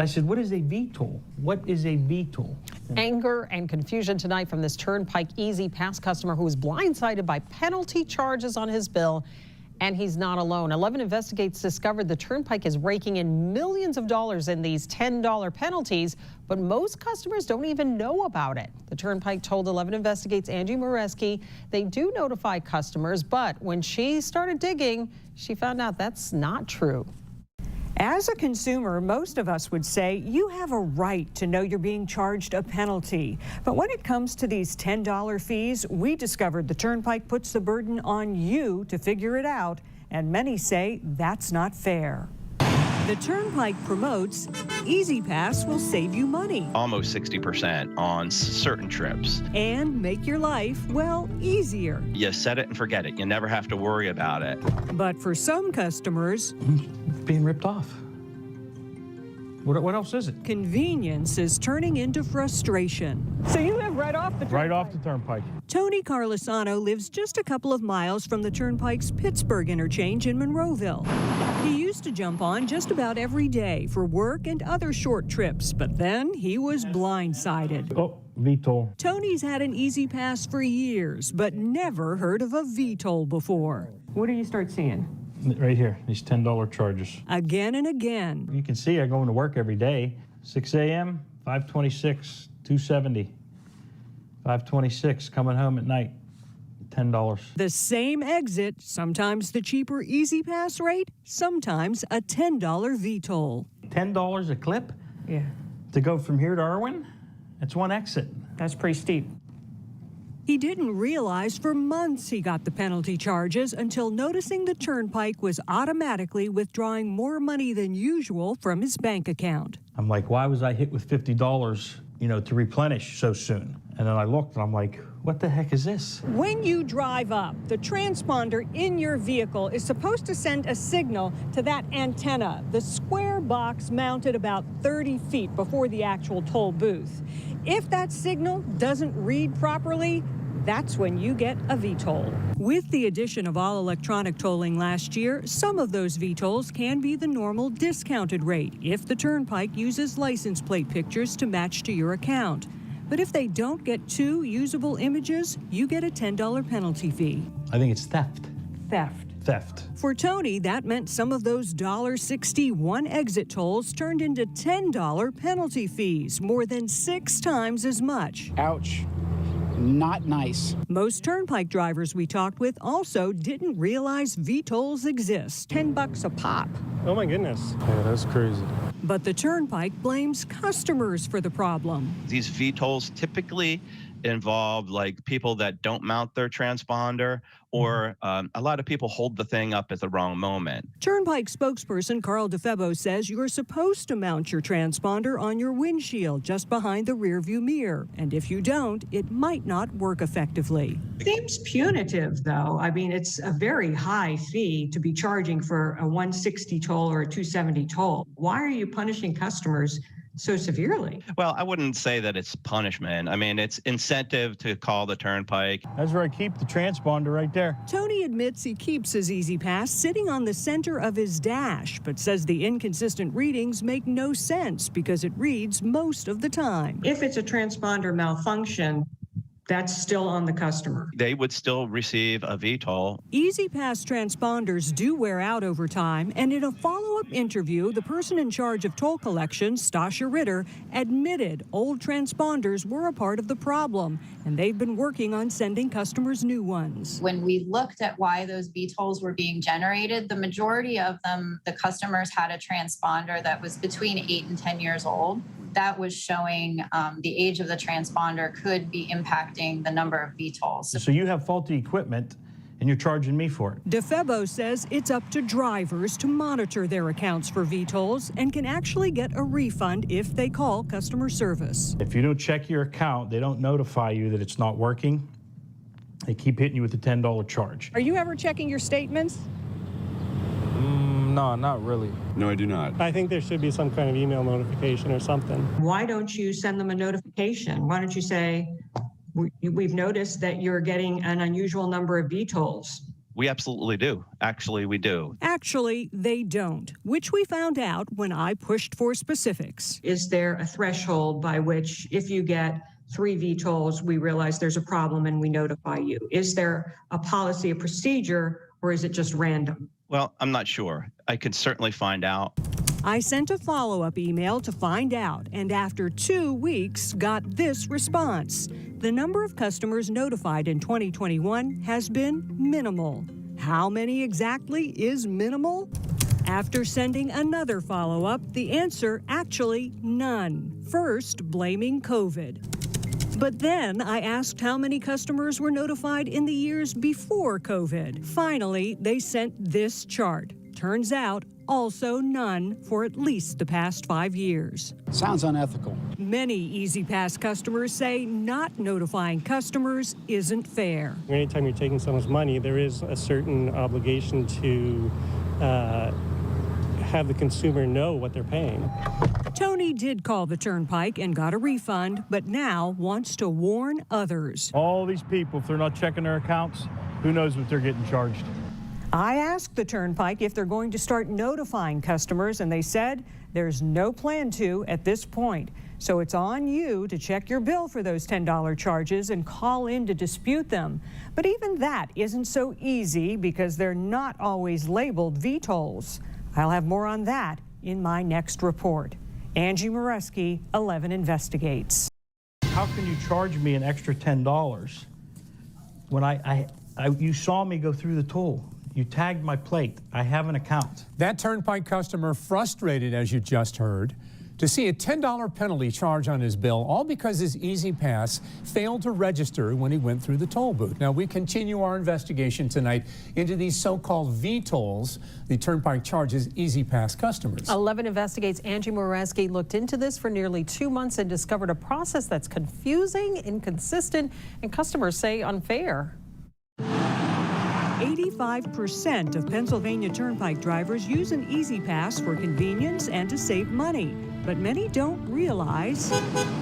I said, what is a VTOL? What is a VTOL? Anger and confusion tonight from this Turnpike E-ZPass customer who was blindsided by penalty charges on his bill. And he's not alone. 11 Investigates discovered the Turnpike is raking in millions of dollars in these $10 penalties, but most customers don't even know about it. The Turnpike told 11 Investigates' Angie Moreski they do notify customers, but when she started digging, she found out that's not true. As a consumer, most of us would say you have a right to know you're being charged a penalty. But when it comes to these $10 fees, we discovered the Turnpike puts the burden on you to figure it out, and many say that's not fair. The Turnpike promotes E-ZPass will save you money. Almost 60% on certain trips. And make your life, well, easier. You set it and forget it. You never have to worry about it. But for some customers, Being ripped off. What else is it? convenience is turning into frustration. So you live right off the Turnpike? Right off the Turnpike. Tony Carlisano lives just a couple of miles from the Turnpike's Pittsburgh interchange in Monroeville. He used to jump on just about every day for work and other short trips, but then he was blindsided. Oh, VTOL. Tony's had an E-ZPass for years, but never heard of a VTOL before. What do you start seeing? Right here, these $10 charges. Again and again. You can see I go into work every day. 6 a.m., 526, 270. 526, coming home at night, $10. The same exit, sometimes the cheaper E-ZPass rate, sometimes a $10 VTOL. $10 a clip? Yeah, To go from here to Irwin? That's one exit. that's pretty steep. He didn't realize for months he got the penalty charges until noticing the Turnpike was automatically withdrawing more money than usual from his bank account. I'm like, why was I hit with $50, to replenish so soon? And then I looked and I'm like, what the heck is this? When you drive up, the transponder in your vehicle is supposed to send a signal to that antenna, the square box mounted about 30 feet before the actual toll booth. If that signal doesn't read properly, that's when you get a VTOL. With the addition of all electronic tolling last year, some of those VTOLs can be the normal discounted rate if the Turnpike uses license plate pictures to match to your account. But if they don't get 2 usable images, you get a $10 penalty fee. I think it's theft. Theft. For Tony, that meant some of those $1.61 exit tolls turned into $10 penalty fees, more than 6 times as much. Ouch. Not nice. Most Turnpike drivers we talked with also didn't realize VTOLs exist. $10 a pop. Oh my goodness. Yeah, that's crazy. But the Turnpike blames customers for the problem. These VTOLs typically involve like people that don't mount their transponder, or a lot of people hold the thing up at the wrong moment. Turnpike spokesperson Carl DeFebo says you're supposed to mount your transponder on your windshield just behind the rearview mirror. And if you don't, it might not work effectively. Seems punitive, though. I mean, it's a very high fee to be charging for a 160 toll or a 270 toll. Why are you punishing customers so severely? Well, I wouldn't say that it's punishment. I mean, it's incentive to call the Turnpike. That's where I keep the transponder right there. Tony admits he keeps his E-ZPass sitting on the center of his dash, but says the inconsistent readings make no sense because it reads most of the time. If it's a transponder malfunction, that's still on the customer. They would still receive a VTOL. E-ZPass transponders do wear out over time, and in a follow-up interview, the person in charge of toll collection, Stasha Ritter, admitted old transponders were a part of the problem, and they've been working on sending customers new ones. When we looked at why those VTOLs were being generated, the majority of them, the customers had a transponder that was between 8 and 10 years old. That was showing the age of the transponder could be impacting the number of VTOLs. So you have faulty equipment and you're charging me for it. DeFebo says it's up to drivers to monitor their accounts for VTOLs and can actually get a refund if they call customer service. If you don't check your account, they don't notify you that it's not working. They keep hitting you with the $10 charge. Are you ever checking your statements? No, not really. No, I do not. I think there should be some kind of email notification or something. Why don't you send them a notification? Why don't you say, we've noticed that you're getting an unusual number of VTOLs. We absolutely do. Actually, we do. Actually, they don't, which we found out when I pushed for specifics. Is there a threshold by which if you get 3 VTOLs, we realize there's a problem and we notify you? Is there a policy, a procedure, or is it just random? Well, I'm not sure. I could certainly find out. I sent a follow-up email to find out, and after 2 weeks, got this response. The number of customers notified in 2021 has been minimal. How many exactly is minimal? After sending another follow-up, the answer actually none. First, blaming COVID. But then I asked how many customers were notified in the years before COVID. Finally, they sent this chart. Turns out, also none for at least the past 5 years. Sounds unethical. Many E-ZPass customers say not notifying customers isn't fair. Anytime you're taking someone's money, there is a certain obligation to have the consumer know what they're paying. Tony did call the Turnpike and got a refund, but now wants to warn others. All these people, if they're not checking their accounts, who knows what they're getting charged? I asked the Turnpike if they're going to start notifying customers, and they said there's no plan to at this point. So it's on you to check your bill for those $10 charges and call in to dispute them. But even that isn't so easy because they're not always labeled VTOLs. I'll have more on that in my next report. Angie Moreski, 11 Investigates. How can you charge me an extra $10 when you saw me go through the toll? You tagged my plate. I have an account. That Turnpike customer frustrated, as you just heard, to see a $10 penalty charge on his bill, all because his E-ZPass failed to register when he went through the toll booth. Now, we continue our investigation tonight into these so-called VTOLs the Turnpike charges E-ZPass customers. 11 Investigates' Angie Moreski looked into this for nearly 2 months and discovered a process that's confusing, inconsistent, and customers say unfair. 85% of Pennsylvania Turnpike drivers use an E-ZPass for convenience and to save money. But many don't realize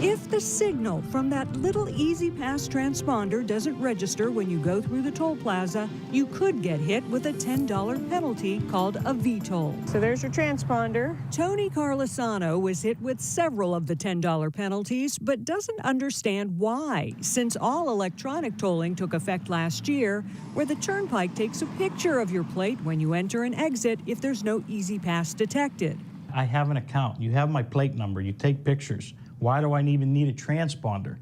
if the signal from that little E-ZPass transponder doesn't register when you go through the toll plaza, you could get hit with a $10 penalty called a VTOL. So there's your transponder. Tony Carlisano was hit with several of the $10 penalties, but doesn't understand why, since all electronic tolling took effect last year, where the Turnpike takes a picture of your plate when you enter and exit if there's no E-ZPass detected. I have an account. You have my plate number. You take pictures. Why do I even need a transponder?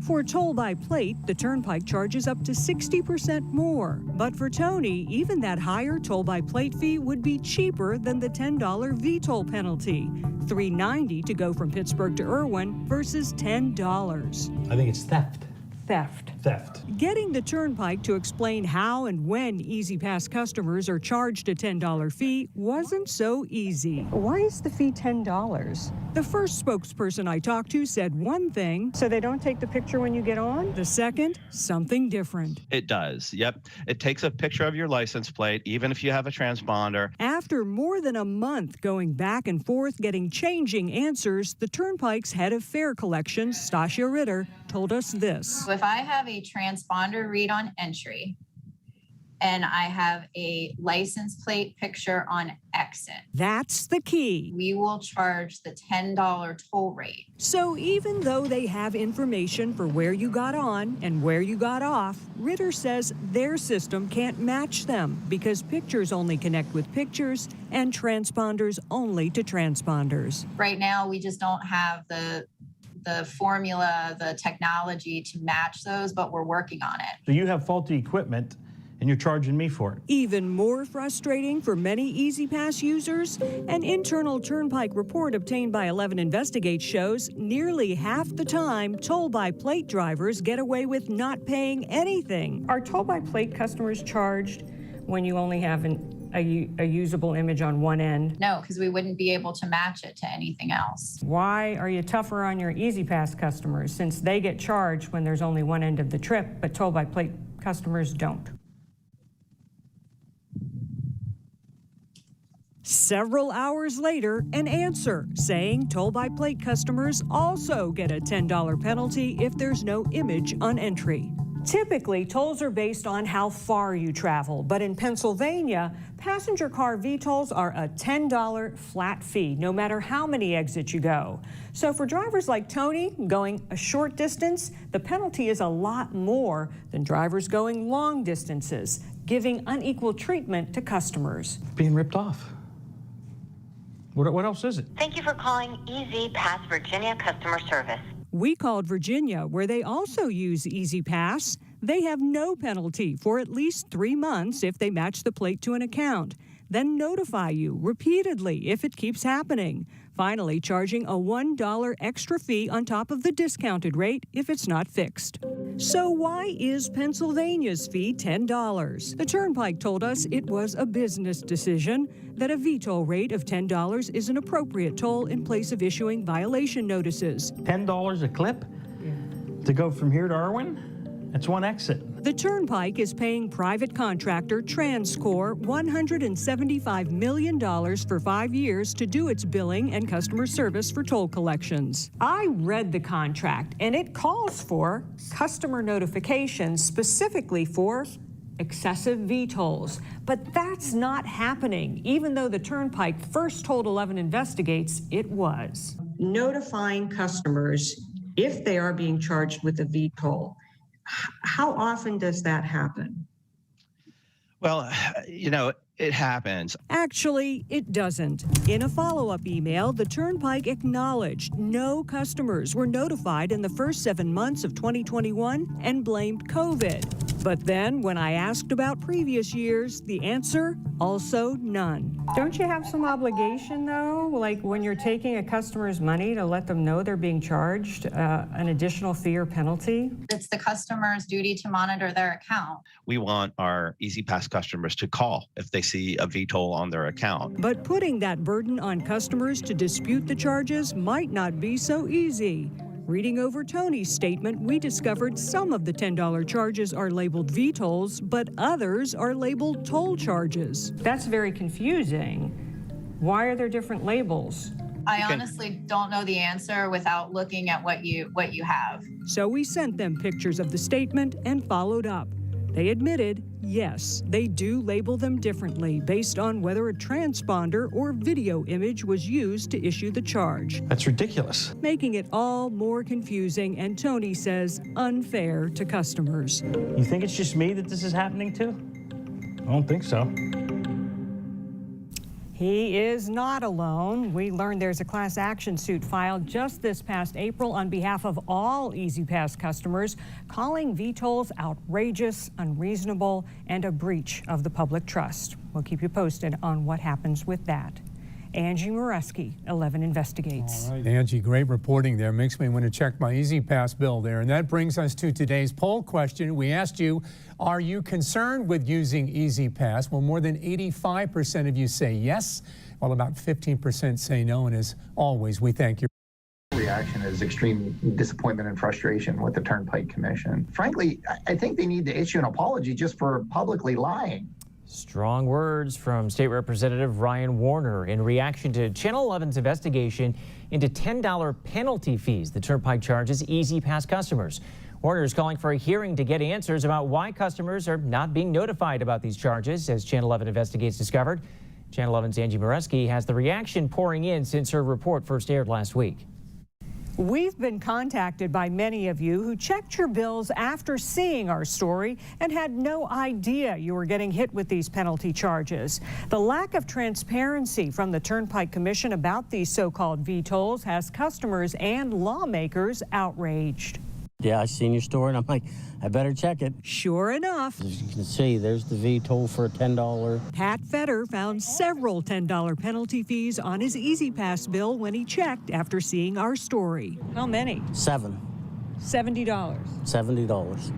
For toll by plate, the Turnpike charges up to 60% more. But for Tony, even that higher toll by plate fee would be cheaper than the $10 VTOL penalty. $3.90 to go from Pittsburgh to Irwin versus $10. I think it's theft. Theft. Getting the Turnpike to explain how and when E-ZPass customers are charged a $10 fee wasn't so easy. Why is the fee $10? The first spokesperson I talked to said one thing. So they don't take the picture when you get on? The second, something different. It does. Yep. It takes a picture of your license plate, even if you have a transponder. After more than a month going back and forth getting changing answers, the Turnpike's head of fare collections, Stasia Ritter, told us this. So if I have a transponder read on entry and I have a license plate picture on exit, that's the key. we will charge the $10 toll rate. So even though they have information for where you got on and where you got off, Ritter says their system can't match them because pictures only connect with pictures and transponders only to transponders. Right now, we just don't have the formula, the technology to match those, but we're working on it. So you have faulty equipment and you're charging me for it. Even more frustrating for many E-ZPass users, an internal Turnpike report obtained by 11 Investigates shows nearly half the time toll-by-plate drivers get away with not paying anything. Are toll-by-plate customers charged when you only have a usable image on one end? No, because we wouldn't be able to match it to anything else. Why are you tougher on your E-ZPass customers since they get charged when there's only one end of the trip, but toll-by-plate customers don't? Several hours later, an answer saying toll-by-plate customers also get a $10 penalty if there's no image on entry. Typically, tolls are based on how far you travel, but in Pennsylvania, passenger car V-tolls are a $10 flat fee, no matter how many exits you go. So for drivers like Tony going a short distance, the penalty is a lot more than drivers going long distances, giving unequal treatment to customers. Being ripped off. What else is it? Thank you for calling E-ZPass Virginia Customer Service. We called Virginia, where they also use E-ZPass. They have no penalty for at least 3 months if they match the plate to an account, then notify you repeatedly if it keeps happening, finally charging a $1 extra fee on top of the discounted rate if it's not fixed. So why is Pennsylvania's fee $10? The Turnpike told us it was a business decision, that a V-toll rate of $10 is an appropriate toll in place of issuing violation notices. $10 a clip to go from here to Irwin? That's one exit. The Turnpike is paying private contractor Transcore $175 million for 5 years to do its billing and customer service for toll collections. I read the contract, and it calls for customer notifications specifically for excessive V-tolls. But that's not happening, even though the Turnpike first told 11 Investigates it was. Notifying customers if they are being charged with a V-toll. How often does that happen? Well, it happens. Actually, it doesn't. In a follow-up email, the Turnpike acknowledged no customers were notified in the first 7 months of 2021 and blamed COVID. But then, when I asked about previous years, the answer, also none. Don't you have some obligation, though, like when you're taking a customer's money to let them know they're being charged an additional fee or penalty? It's the customer's duty to monitor their account. We want our E-ZPass customers to call if they see a V-toll on their account. But putting that burden on customers to dispute the charges might not be so easy. Reading over Tony's statement, we discovered some of the $10 charges are labeled V-tolls, but others are labeled toll charges. That's very confusing. Why are there different labels? I honestly don't know the answer without looking at what you have. So we sent them pictures of the statement and followed up. They admitted, yes, they do label them differently based on whether a transponder or video image was used to issue the charge. That's ridiculous. Making it all more confusing and, Tony says, unfair to customers. You think it's just me that this is happening to? I don't think so. He is not alone. We learned there's a class action suit filed just this past April on behalf of all E-ZPass customers, calling V-tolls outrageous, unreasonable, and a breach of the public trust. We'll keep you posted on what happens with that. Angie Moreski, 11 Investigates. All right, Angie, great reporting there. Makes me want to check my E-ZPass bill there. And that brings us to today's poll question. We asked you, are you concerned with using E-ZPass? Well, more than 85% of you say yes, while about 15% say no. And as always, we thank you. Reaction is extreme disappointment and frustration with the Turnpike Commission. Frankly, I think they need to issue an apology just for publicly lying. Strong words from State Representative Ryan Warner in reaction to Channel 11's investigation into $10 penalty fees the Turnpike charges E-ZPass customers. Warner is calling for a hearing to get answers about why customers are not being notified about these charges, as Channel 11 Investigates discovered. Channel 11's Angie Moreski has the reaction pouring in since her report first aired last week. We've been contacted by many of you who checked your bills after seeing our story and had no idea you were getting hit with these penalty charges. The lack of transparency from the Turnpike Commission about these so-called V-tolls has customers and lawmakers outraged. Yeah, I seen your story and I'm like, I better check it. Sure enough. As you can see, there's the V-toll for a $10. Pat Fetter found several $10 penalty fees on his E-ZPass bill when he checked after seeing our story. How many? 7. $70. $70.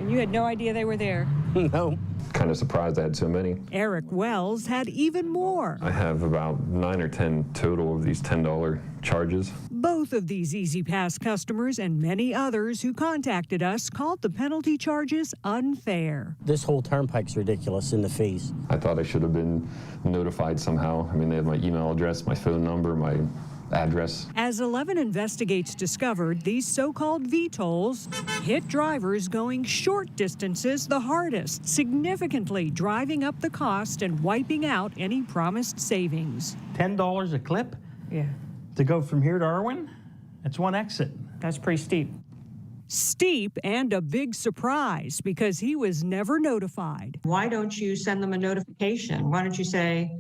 And you had no idea they were there? No. Kind of surprised I had so many. Eric Wells had even more. I have about 9 or 10 total of these $10 charges. Both of these E-ZPass customers and many others who contacted us called the penalty charges unfair. This whole Turnpike's ridiculous in the fees. I thought I should have been notified somehow. I mean, they have my email address, my phone number, my address. As 11 Investigates discovered, these so-called V-tolls hit drivers going short distances the hardest, significantly driving up the cost and wiping out any promised savings. $10 a clip? Yeah. To go from here to Irwin? It's one exit. That's pretty steep. Steep and a big surprise because he was never notified. Why don't you send them a notification? Why don't you say,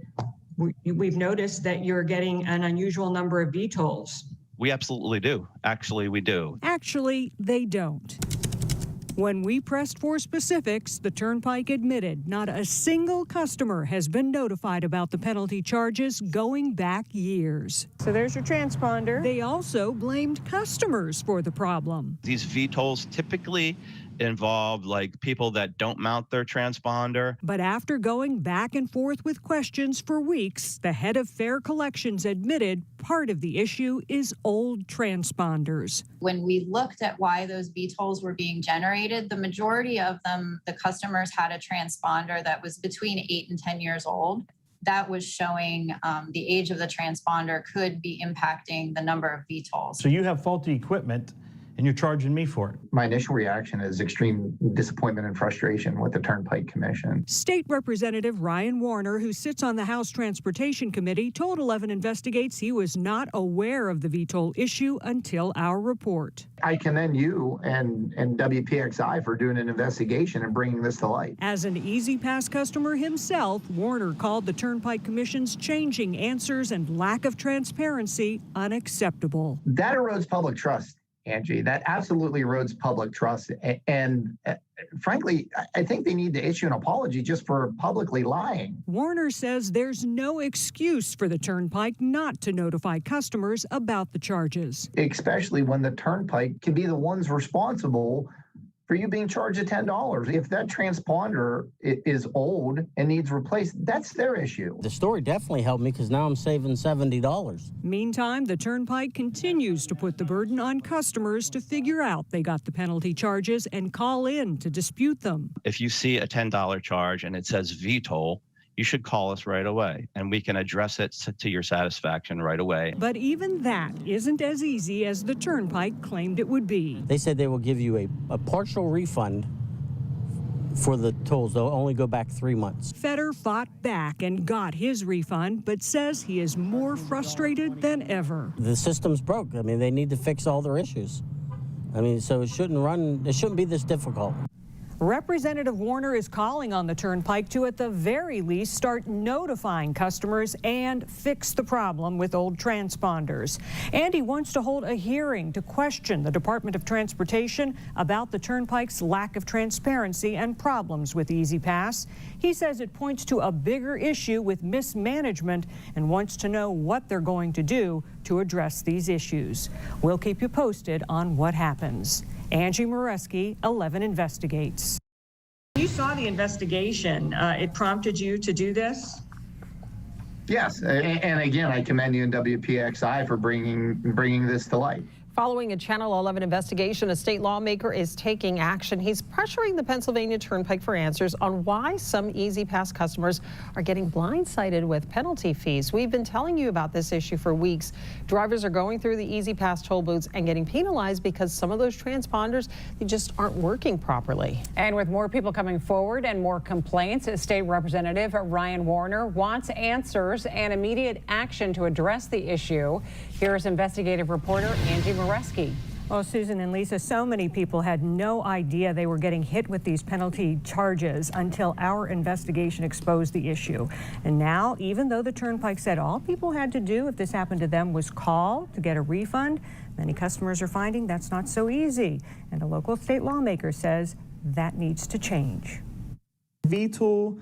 we've noticed that you're getting an unusual number of V-tolls? We absolutely do. Actually, we do. Actually, they don't. When we pressed for specifics, the Turnpike admitted not a single customer has been notified about the penalty charges going back years. So there's your transponder. They also blamed customers for the problem. These V-tolls typically involve like people that don't mount their transponder. But after going back and forth with questions for weeks, the head of Fair Collections admitted part of the issue is old transponders. When we looked at why those V-tolls were being generated, the majority of them, the customers had a transponder that was between 8 and 10 years old. That was showing the age of the transponder could be impacting the number of V-tolls. So you have faulty equipment and you're charging me for it. My initial reaction is extreme disappointment and frustration with the Turnpike Commission. State Representative Ryan Warner, who sits on the House Transportation Committee, told 11 Investigates he was not aware of the V-toll issue until our report. I commend you and WPXI for doing an investigation and bringing this to light. As an E-ZPass customer himself, Warner called the Turnpike Commission's changing answers and lack of transparency unacceptable. That erodes public trust, Angie. That absolutely erodes public trust. And frankly, I think they need to issue an apology just for publicly lying. Warner says there's no excuse for the Turnpike not to notify customers about the charges. Especially when the Turnpike can be the ones responsible for you being charged at $10. If that transponder is old and needs replaced, that's their issue. The story definitely helped me because now I'm saving $70. Meantime, the Turnpike continues to put the burden on customers to figure out they got the penalty charges and call in to dispute them. If you see a $10 charge and it says V-toll, you should call us right away, and we can address it to your satisfaction right away. But even that isn't as easy as the Turnpike claimed it would be. They said they will give you a partial refund for the tolls. They'll only go back 3 months. Fetter fought back and got his refund, but says he is more frustrated than ever. The system's broke. I mean, they need to fix all their issues. I mean, so it shouldn't be this difficult. Representative Warner is calling on the Turnpike to, at the very least, start notifying customers and fix the problem with old transponders. And he wants to hold a hearing to question the Department of Transportation about the Turnpike's lack of transparency and problems with E-ZPass. He says it points to a bigger issue with mismanagement and wants to know what they're going to do to address these issues. We'll keep you posted on what happens. Angie Moreski, 11 Investigates. You saw the investigation. It prompted you to do this? Yes, and again, I commend you and WPXI for bringing this to light. Following a Channel 11 investigation, a state lawmaker is taking action. He's pressuring the Pennsylvania Turnpike for answers on why some E-ZPass customers are getting blindsided with penalty fees. We've been telling you about this issue for weeks. Drivers are going through the E-ZPass toll booths and getting penalized because some of those transponders, they just aren't working properly. And with more people coming forward and more complaints, State Representative Ryan Warner wants answers and immediate action to address the issue. Here's investigative reporter Angie Moreski. Well, Susan and Lisa, so many people had no idea they were getting hit with these penalty charges until our investigation exposed the issue. And now, even though the Turnpike said all people had to do if this happened to them was call to get a refund, many customers are finding that's not so easy. And a local state lawmaker says that needs to change. V-toll,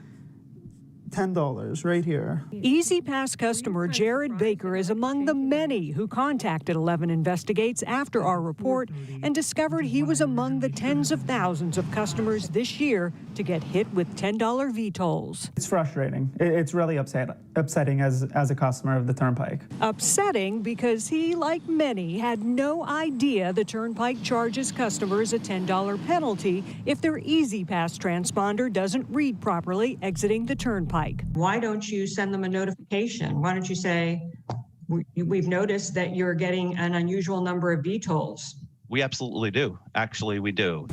$10 right here. E-ZPass customer Jared Baker is among the many who contacted 11 Investigates after our report and discovered he was among the tens of thousands of customers this year to get hit with $10 V-tolls. It's frustrating. It's really upsetting as a customer of the Turnpike. Upsetting because he, like many, had no idea the Turnpike charges customers a $10 penalty if their E-ZPass transponder doesn't read properly exiting the Turnpike. Why don't you send them a notification? Why don't you say, We've noticed that you're getting an unusual number of V-tolls. We absolutely do. Actually, we do.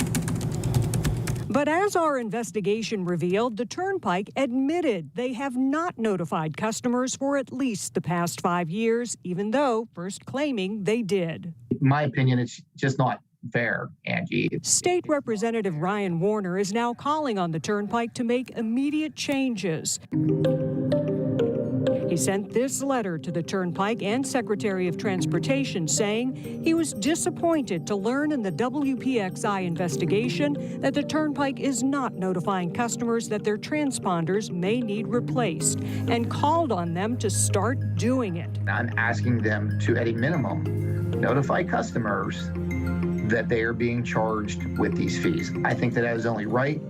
But as our investigation revealed, the Turnpike admitted they have not notified customers for at least the past 5 years, even though first claiming they did. In my opinion, it's just not fair, Angie. State Representative Ryan Warner is now calling on the Turnpike to make immediate changes. He sent this letter to the Turnpike and Secretary of Transportation saying he was disappointed to learn in the WPXI investigation that the Turnpike is not notifying customers that their transponders may need replaced and called on them to start doing it. I'm asking them to, at a minimum, notify customers that they are being charged with these fees. I think that is only right.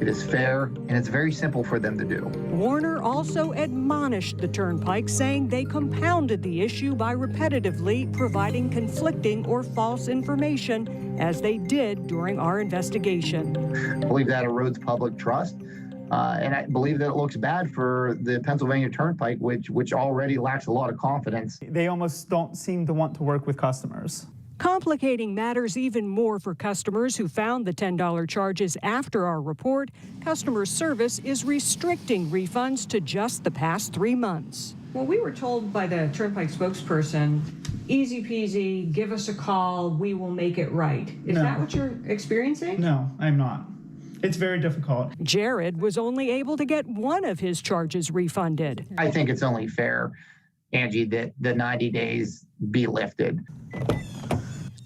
It is fair, and it's very simple for them to do. Warner also admonished the Turnpike, saying they compounded the issue by repetitively providing conflicting or false information, as they did during our investigation. I believe that erodes public trust, and I believe that it looks bad for the Pennsylvania Turnpike, which already lacks a lot of confidence. They almost don't seem to want to work with customers. Complicating matters even more for customers who found the $10 charges after our report, customer service is restricting refunds to just the past 3 months. Well, we were told by the Turnpike spokesperson, easy peasy, give us a call, we will make it right. Is that what you're experiencing? No, I'm not. It's very difficult. Jared was only able to get one of his charges refunded. I think it's only fair, Angie, that the 90 days be lifted.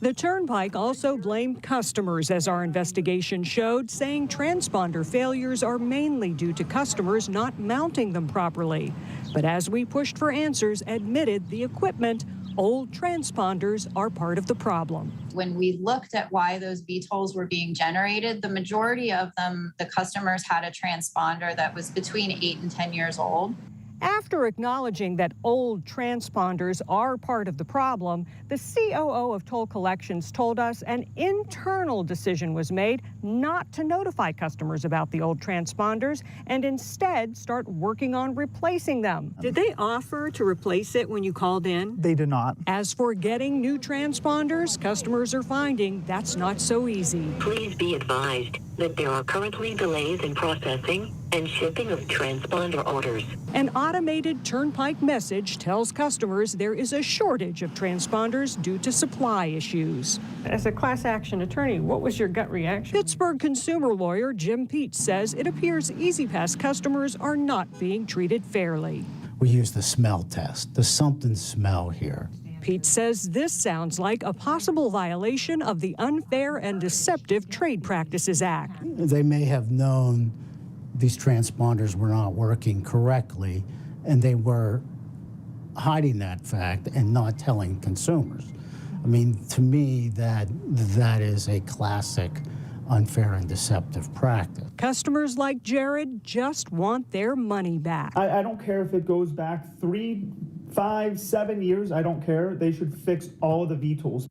The Turnpike also blamed customers, as our investigation showed, saying transponder failures are mainly due to customers not mounting them properly. But as we pushed for answers, admitted the equipment, old transponders, are part of the problem. When we looked at why those V-tolls were being generated, the majority of them, the customers had a transponder that was between 8 and 10 years old. After acknowledging that old transponders are part of the problem, the COO of Toll Collections told us an internal decision was made not to notify customers about the old transponders and instead start working on replacing them. Did they offer to replace it when you called in? They did not. As for getting new transponders, customers are finding that's not so easy. Please be advised that there are currently delays in processing and shipping of transponder orders. An automated Turnpike message tells customers there is a shortage of transponders due to supply issues. As a class action attorney, what was your gut reaction? Pittsburgh consumer lawyer Jim Peach says it appears E-ZPass customers are not being treated fairly. We use the smell test. There's something smell here. Pete says this sounds like a possible violation of the Unfair and Deceptive Trade Practices Act. They may have known these transponders were not working correctly, and they were hiding that fact and not telling consumers. I mean, to me, that is a classic unfair and deceptive practice. Customers like Jared just want their money back. I don't care if it goes back 3, 5, 7 years. I don't care. They should fix all the V-tolls.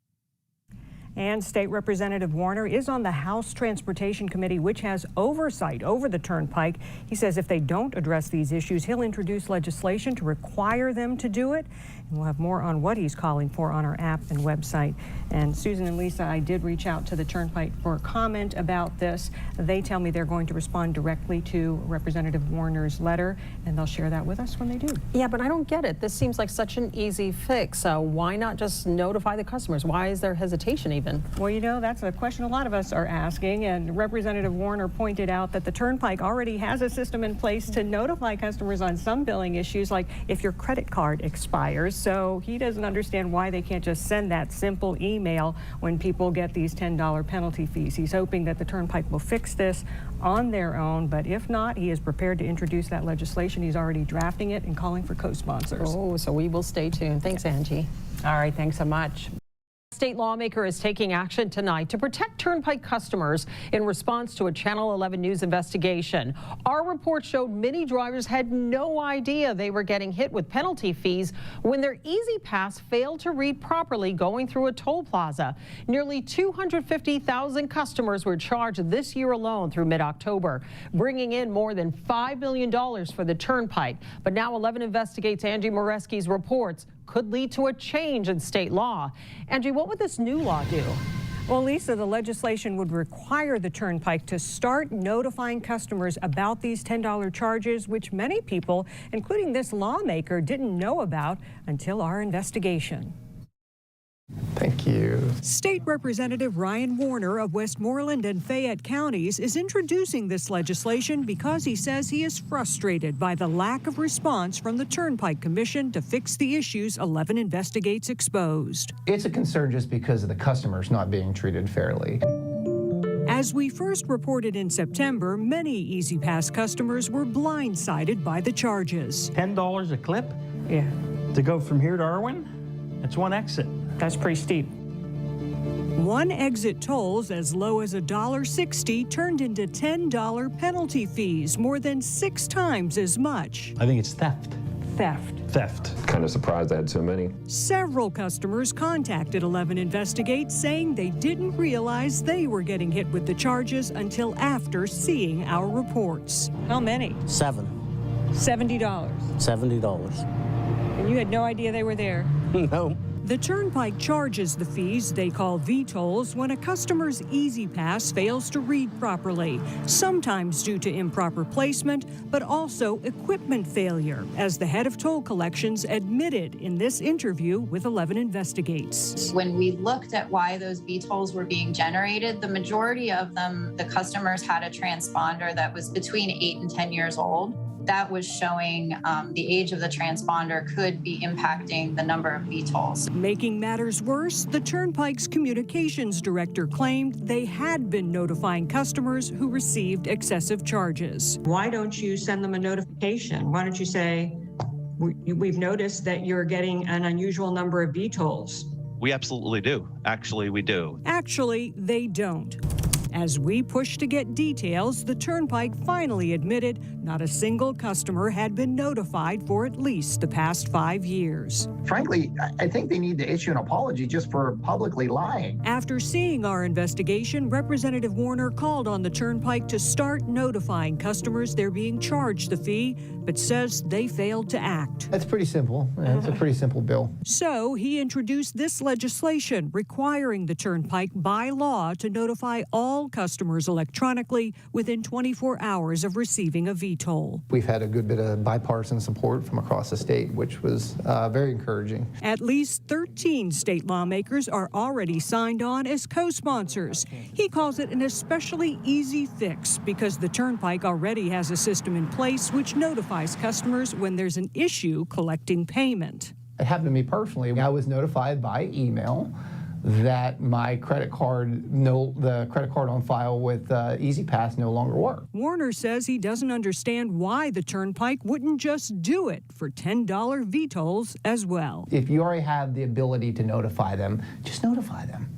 And State Representative Warner is on the House Transportation Committee, which has oversight over the Turnpike. He says if they don't address these issues, he'll introduce legislation to require them to do it. And we'll have more on what he's calling for on our app and website. And Susan and Lisa, I did reach out to the Turnpike for a comment about this. They tell me they're going to respond directly to Representative Warner's letter, and they'll share that with us when they do. Yeah, but I don't get it. This seems like such an easy fix. Why not just notify the customers? Why is there hesitation even? Well, you know, that's a question a lot of us are asking, and Representative Warner pointed out that the Turnpike already has a system in place to notify customers on some billing issues, like if your credit card expires. So he doesn't understand why they can't just send that simple email when people get these $10 penalty fees. He's hoping that the Turnpike will fix this on their own, but if not, he is prepared to introduce that legislation. He's already drafting it and calling for co-sponsors. Oh, so we will stay tuned. Thanks, Angie. All right, thanks so much. State lawmaker is taking action tonight to protect Turnpike customers in response to a Channel 11 News investigation. Our report showed many drivers had no idea they were getting hit with penalty fees when their E-ZPass failed to read properly going through a toll plaza. Nearly 250,000 customers were charged this year alone through mid-October, bringing in more than $5 million for the Turnpike. But now 11 Investigates Angie Moreski's reports could lead to a change in state law. Angie, what would this new law do? Well, Lisa, the legislation would require the Turnpike to start notifying customers about these $10 charges, which many people, including this lawmaker, didn't know about until our investigation. Thank you. State Representative Ryan Warner of Westmoreland and Fayette counties is introducing this legislation because he says he is frustrated by the lack of response from the Turnpike Commission to fix the issues 11 Investigates exposed. It's a concern just because of the customers not being treated fairly. As we first reported in September, many E-ZPass customers were blindsided by the charges. $10 a clip? Yeah. To go from here to Irwin? That's one exit. That's pretty steep. One exit tolls as low as $1.60 turned into $10 penalty fees, more than 6 times as much. I think it's theft. Theft. Kind of surprised I had so many. Several customers contacted 11 Investigates saying they didn't realize they were getting hit with the charges until after seeing our reports. How many? 7. $70. $70. And you had no idea they were there? No. The Turnpike charges the fees they call V-tolls when a customer's E-ZPass fails to read properly, sometimes due to improper placement, but also equipment failure, as the head of toll collections admitted in this interview with 11 Investigates. When we looked at why those V-tolls were being generated, the majority of them, the customers had a transponder that was between 8 and 10 years old. That was showing the age of the transponder could be impacting the number of V-tolls. Making matters worse, the Turnpike's communications director claimed they had been notifying customers who received excessive charges. Why don't you send them a notification? Why don't you say, we've noticed that you're getting an unusual number of V-tolls? We absolutely do. Actually, we do. Actually, they don't. As we pushed to get details, the Turnpike finally admitted not a single customer had been notified for at least the past 5 years. Frankly, I think they need to issue an apology just for publicly lying. After seeing our investigation, Representative Warner called on the Turnpike to start notifying customers they're being charged the fee, but says they failed to act. That's pretty simple. It's a pretty simple bill. So he introduced this legislation requiring the Turnpike by law to notify all customers electronically within 24 hours of receiving a V-toll. We've had a good bit of bipartisan support from across the state, which was very encouraging. At least 13 state lawmakers are already signed on as co-sponsors. He calls it an especially easy fix because the Turnpike already has a system in place which notifies customers when there's an issue collecting payment. It happened to me personally. I was notified by email that my the credit card on file with E-ZPass no longer worked. Warner says he doesn't understand why the Turnpike wouldn't just do it for $10 V-tolls as well. If you already have the ability to notify them, just notify them.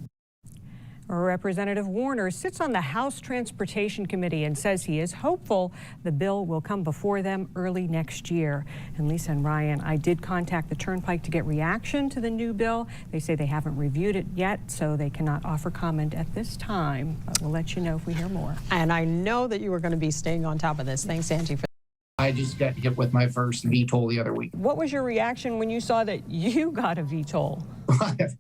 Representative Warner sits on the House Transportation Committee and says he is hopeful the bill will come before them early next year. And Lisa and Ryan, I did contact the Turnpike to get reaction to the new bill. They say they haven't reviewed it yet, so they cannot offer comment at this time. But we'll let you know if we hear more. And I know that you are going to be staying on top of this. Thanks, Angie, for I just got hit with my first V-toll the other week. What was your reaction when you saw that you got a V-toll?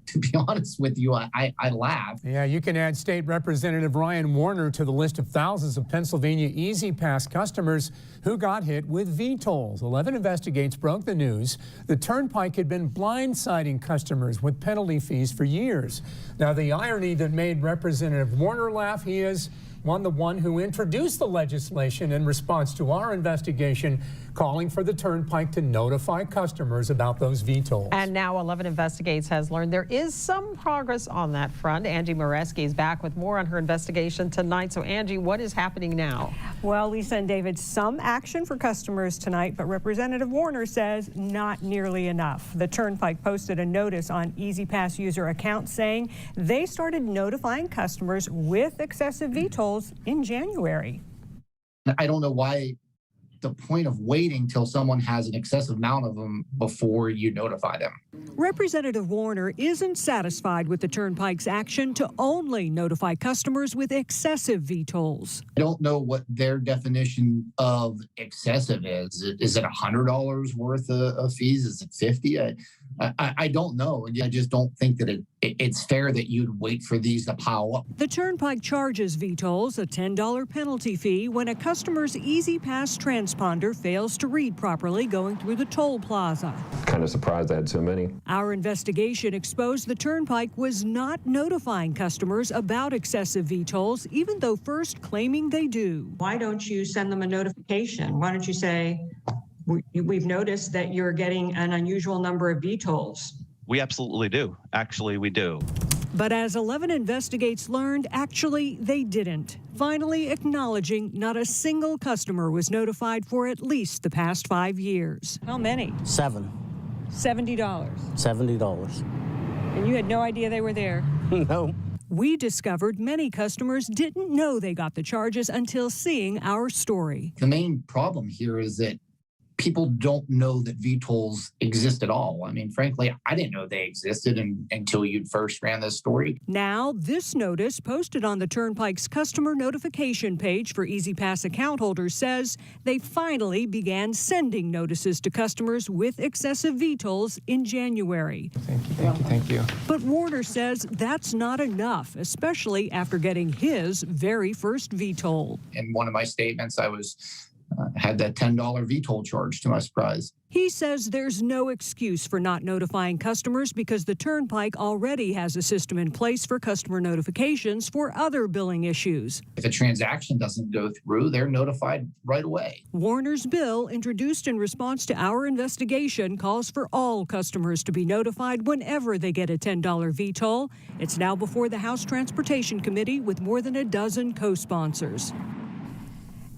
To be honest with you, I laughed. Yeah, you can add State Representative Ryan Warner to the list of thousands of Pennsylvania E-ZPass customers who got hit with V-tolls. 11 Investigates broke the news. The Turnpike had been blindsiding customers with penalty fees for years. Now, the irony that made Representative Warner laugh, he is the one who introduced the legislation in response to our investigation, calling for the Turnpike to notify customers about those V-tolls. And now 11 Investigates has learned there is some progress on that front. Angie Moreski is back with more on her investigation tonight. So Angie, what is happening now? Well, Lisa and David, some action for customers tonight, but Representative Warner says not nearly enough. The Turnpike posted a notice on E-ZPass user accounts saying they started notifying customers with excessive V-tolls in January. I don't know why the point of waiting till someone has an excessive amount of them before you notify them. Representative Warner isn't satisfied with the Turnpike's action to only notify customers with excessive V-tolls. I don't know what their definition of excessive is. Is it $100 worth of fees? Is it $50? I don't know. I just don't think that it's fair that you'd wait for these to pile up. The Turnpike charges VTolls a $10 penalty fee when a customer's E-ZPass transponder fails to read properly going through the toll plaza. Kind of surprised I had so many. Our investigation exposed the Turnpike was not notifying customers about excessive VTolls, even though first claiming they do. Why don't you send them a notification? Why don't you say, we've noticed that you're getting an unusual number of VTolls? We absolutely do. Actually, we do. But as 11 Investigates learned, actually, they didn't. Finally acknowledging not a single customer was notified for at least the past 5 years. How many? 7. $70. $70. And you had no idea they were there? No. We discovered many customers didn't know they got the charges until seeing our story. The main problem here is that people don't know that VTolls exist at all. I mean, frankly, I didn't know they existed until you first ran this story. Now, this notice posted on the Turnpike's customer notification page for E-ZPass account holders says they finally began sending notices to customers with excessive VTolls in January. Thank you. But Warner says that's not enough, especially after getting his very first VToll. In one of my statements, I had that $10 VToll charge to my surprise. He says there's no excuse for not notifying customers because the Turnpike already has a system in place for customer notifications for other billing issues. If a transaction doesn't go through, they're notified right away. Warner's bill, introduced in response to our investigation, calls for all customers to be notified whenever they get a $10 VToll. It's now before the House Transportation Committee with more than a dozen co-sponsors.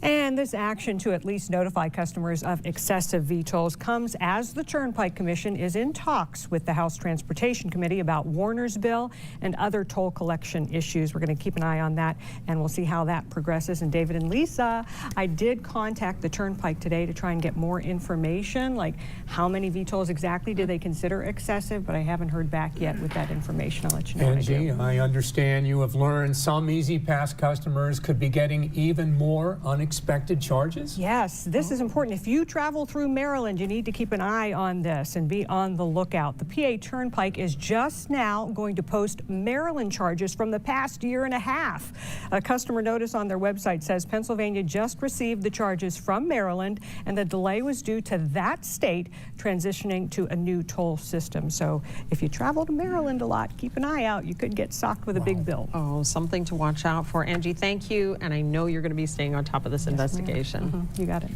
And this action to at least notify customers of excessive VTolls comes as the Turnpike Commission is in talks with the House Transportation Committee about Warner's bill and other toll collection issues. We're going to keep an eye on that, and we'll see how that progresses. And David and Lisa, I did contact the Turnpike today to try and get more information, like how many VTolls exactly do they consider excessive, but I haven't heard back yet with that information. I'll let you know. Angie, I understand you have learned some E-ZPass customers could be getting even more unexpected charges? Yes, this is important. If you travel through Maryland, you need to keep an eye on this and be on the lookout. The PA Turnpike is just now going to post Maryland charges from the past year and a half. A customer notice on their website says Pennsylvania just received the charges from Maryland, and the delay was due to that state transitioning to a new toll system. So if you travel to Maryland a lot, keep an eye out. You could get socked with a big bill. Oh, something to watch out for. Angie, thank you, and I know you're going to be staying on top of this investigation. You got it.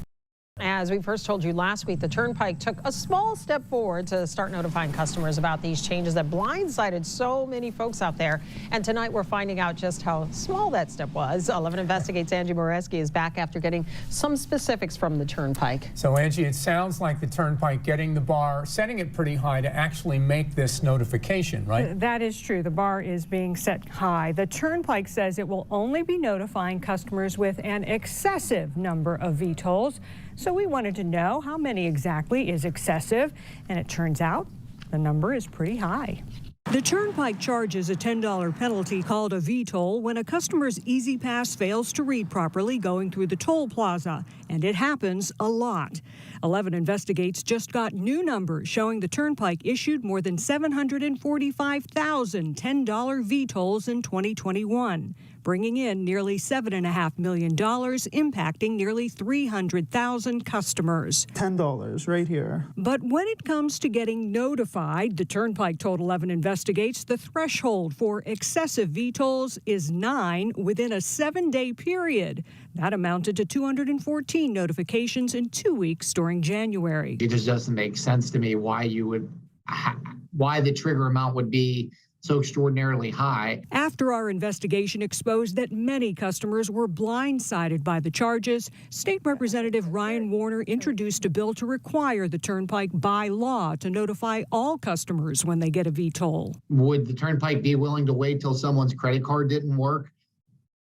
As we first told you last week, the Turnpike took a small step forward to start notifying customers about these changes that blindsided so many folks out there. And tonight we're finding out just how small that step was. 11 Investigates' Angie Moreski is back after getting some specifics from the Turnpike. So Angie, it sounds like the Turnpike getting the bar, setting it pretty high to actually make this notification, right? That is true. The bar is being set high. The Turnpike says it will only be notifying customers with an excessive number of VTolls. So we wanted to know how many exactly is excessive, and it turns out the number is pretty high. The Turnpike charges a $10 penalty called a VToll when a customer's E-ZPass fails to read properly going through the toll plaza, and it happens a lot. 11 Investigates just got new numbers showing the Turnpike issued more than 745,000 $10 VTolls in 2021, bringing in nearly $7.5 million, impacting nearly 300,000 customers. $10 right here. But when it comes to getting notified, the Turnpike told 11 Investigates the threshold for excessive VTolls is 9 within a 7-day period. That amounted to 214 notifications in 2 weeks during January. It just doesn't make sense to me why the trigger amount would be so extraordinarily high. After our investigation exposed that many customers were blindsided by the charges, State Representative Ryan Warner introduced a bill to require the Turnpike by law to notify all customers when they get a VToll. Would the Turnpike be willing to wait till someone's credit card didn't work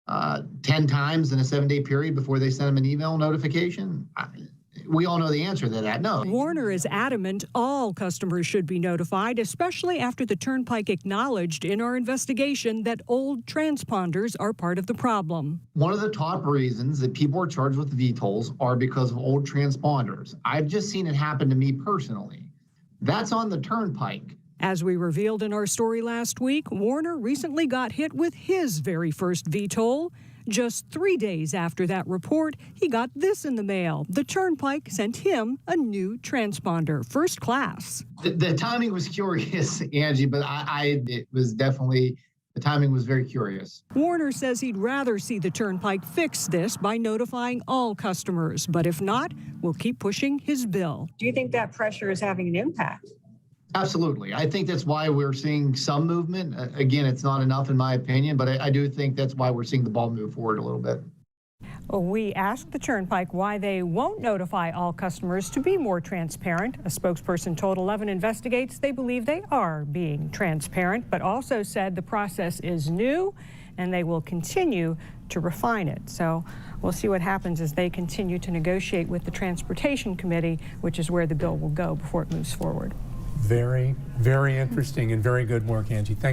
10 times in a 7-day period before they send them an email notification? We all know the answer to that, no. Warner is adamant all customers should be notified, especially after the Turnpike acknowledged in our investigation that old transponders are part of the problem. One of the top reasons that people are charged with VTolls are because of old transponders. I've just seen it happen to me personally. That's on the turnpike. As we revealed in our story last week, Warner recently got hit with his very first VTOL. Just 3 days after that report, he got this in the mail. The Turnpike sent him a new transponder, first class. The timing was curious, Angie, but it was definitely, the timing was very curious. Warner says he'd rather see the Turnpike fix this by notifying all customers, but if not, we'll keep pushing his bill. Do you think that pressure is having an impact? Absolutely. I think that's why we're seeing some movement. Again, it's not enough in my opinion, but I do think that's why we're seeing the ball move forward a little bit. We asked the Turnpike why they won't notify all customers to be more transparent. A spokesperson told 11 Investigates they believe they are being transparent, but also said the process is new and they will continue to refine it. So we'll see what happens as they continue to negotiate with the Transportation Committee, which is where the bill will go before it moves forward. Very, very interesting and very good work, Angie. Thank you.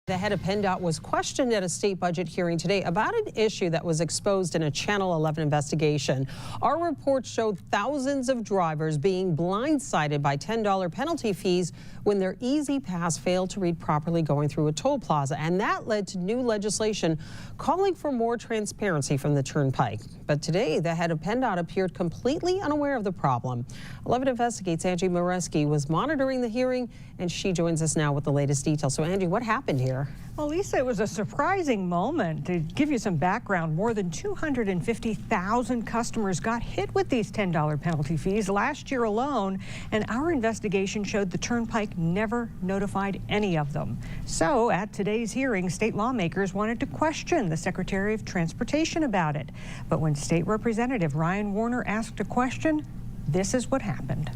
The head of PennDOT was questioned at a state budget hearing today about an issue that was exposed in a Channel 11 investigation. Our report showed thousands of drivers being blindsided by $10 penalty fees when their E-ZPass failed to read properly going through a toll plaza, and that led to new legislation calling for more transparency from the Turnpike. But today, the head of PennDOT appeared completely unaware of the problem. 11 Investigates' Angie Moreski was monitoring the hearing, and she joins us now with the latest details. So, Angie, what happened here? Well, Lisa, it was a surprising moment. To give you some background, more than 250,000 customers got hit with these $10 penalty fees last year alone, and our investigation showed the Turnpike never notified any of them. So at today's hearing, state lawmakers wanted to question the Secretary of Transportation about it. But when State Representative Ryan Warner asked a question, this is what happened.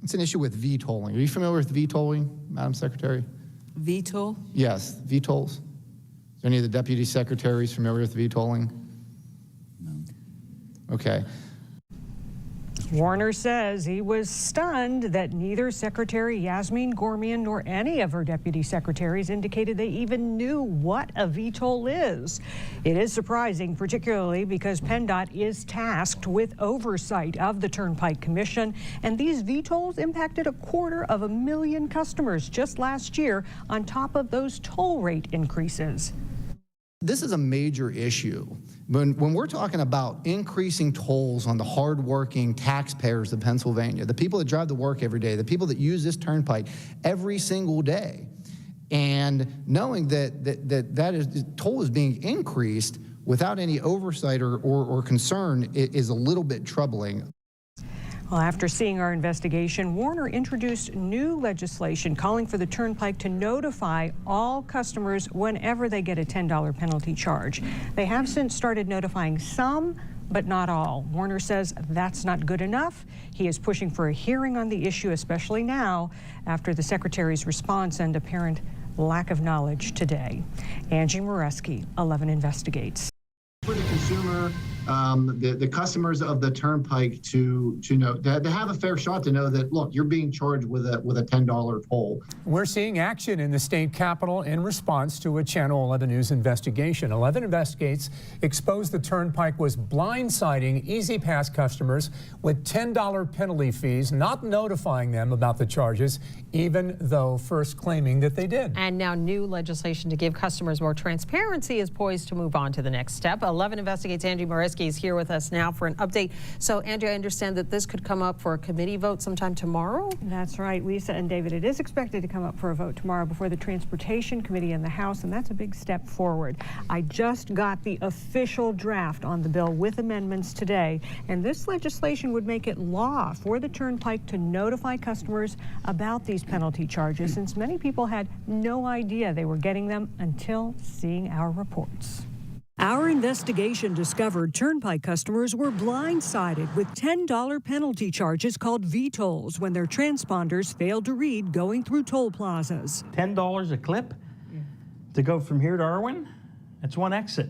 It's an issue with VTOLing. Are you familiar with VTOLing, Madam Secretary? VTOL? Yes, VTOLs. Is any of the deputy secretaries familiar with VTOLing? No. Okay. Warner says he was stunned that neither Secretary Yasmin Gormian nor any of her deputy secretaries indicated they even knew what a VTOL is. It is surprising, particularly because PennDOT is tasked with oversight of the Turnpike Commission, and these VTOLs impacted 250,000 customers just last year on top of those toll rate increases. This is a major issue. When we're talking about increasing tolls on the hardworking taxpayers of Pennsylvania, the people that drive to work every day, the people that use this turnpike every single day, and knowing that toll is being increased without any oversight or concern is a little bit troubling. Well, after seeing our investigation, Warner introduced new legislation calling for the Turnpike to notify all customers whenever they get a $10 penalty charge. They have since started notifying some, but not all. Warner says that's not good enough. He is pushing for a hearing on the issue, especially now after the Secretary's response and apparent lack of knowledge today. Angie Moreski, 11 Investigates. For the consumer, the customers of the Turnpike to know, to have a fair shot to know that, look, you're being charged with a $10 toll. We're seeing action in the state capitol in response to a Channel 11 News investigation. 11 Investigates exposed the Turnpike was blindsiding E-ZPass customers with $10 penalty fees, not notifying them about the charges, even though first claiming that they did. And now new legislation to give customers more transparency is poised to move on to the next step. 11 Investigates' Angie Moreski is here with us now for an update. So, Andrea, I understand that this could come up for a committee vote sometime tomorrow? That's right, Lisa and David. It is expected to come up for a vote tomorrow before the Transportation Committee in the House, and that's a big step forward. I just got the official draft on the bill with amendments today, and this legislation would make it law for the Turnpike to notify customers about these penalty charges, since many people had no idea they were getting them until seeing our reports. Our investigation discovered Turnpike customers were blindsided with $10 penalty charges called VTOLs when their transponders failed to read going through toll plazas. $10 a clip to go from here to Irwin? That's one exit.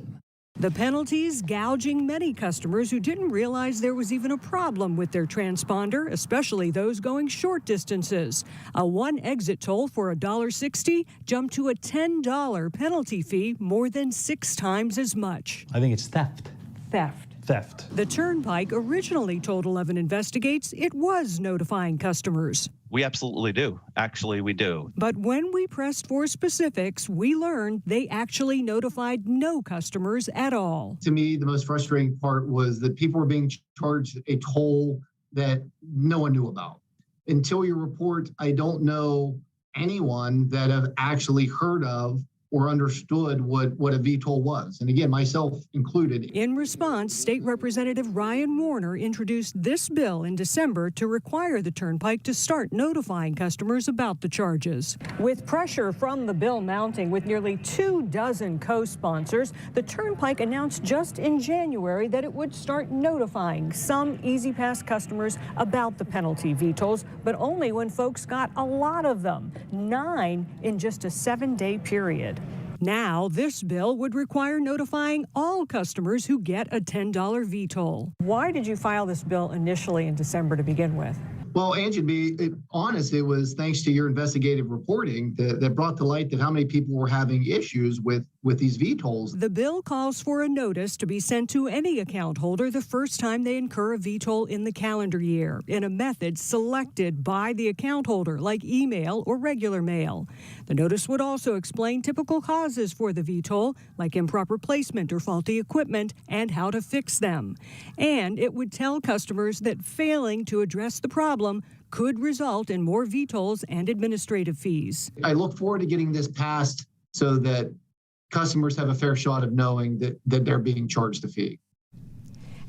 The penalties gouging many customers who didn't realize there was even a problem with their transponder, especially those going short distances. A one exit toll for $1.60 jumped to a $10 penalty fee, more than 6 times as much. I think it's theft. Theft. theft. The Turnpike originally told 11 Investigates it was notifying customers. We absolutely do. Actually, we do. But when we pressed for specifics, we learned they actually notified no customers at all. To me, the most frustrating part was that people were being charged a toll that no one knew about. Until your report, I don't know anyone that have actually heard of or understood what a VTOL was. And again, myself included. In response, State Representative Ryan Warner introduced this bill in December to require the Turnpike to start notifying customers about the charges. With pressure from the bill mounting with nearly 24 co-sponsors, the Turnpike announced just in January that it would start notifying some E-ZPass customers about the penalty VTOLs, but only when folks got a lot of them, 9 in just a 7-day period. Now, this bill would require notifying all customers who get a $10 VTOL. Why did you file this bill initially in December to begin with? Well, Angie, to be honest, it was thanks to your investigative reporting that brought to light that how many people were having issues with these VTOLs. The bill calls for a notice to be sent to any account holder the first time they incur a VTOL in the calendar year in a method selected by the account holder, like email or regular mail. The notice would also explain typical causes for the VTOL, like improper placement or faulty equipment, and how to fix them. And it would tell customers that failing to address the problem could result in more VTOLs and administrative fees. I look forward to getting this passed so that customers have a fair shot of knowing that they're being charged a fee.